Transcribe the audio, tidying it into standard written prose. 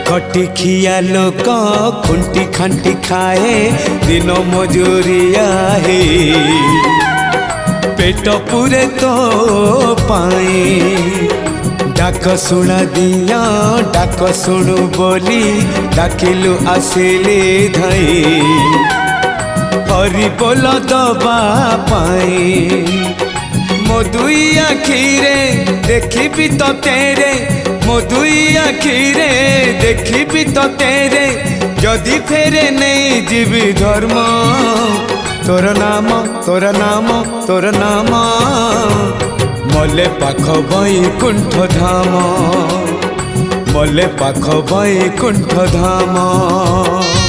खटी खिया लोक खुंटी खांटी खाए दिन मजूरिया है पेट पूरे तो पाए डाक शुणा दिया डाक शुणु बोली डाकिलु आसिले धाई हरि बोल दबा पाए मो दुई आखिरे देखी तो तेरे मो दुई आखिरे देखी तो तेरे जदि फेरे नहीं जीवी धर्म तोर नाम तोर नाम तोर नाम मले पाख बैकुंठ धाम मले पाख बैकुंठ धाम।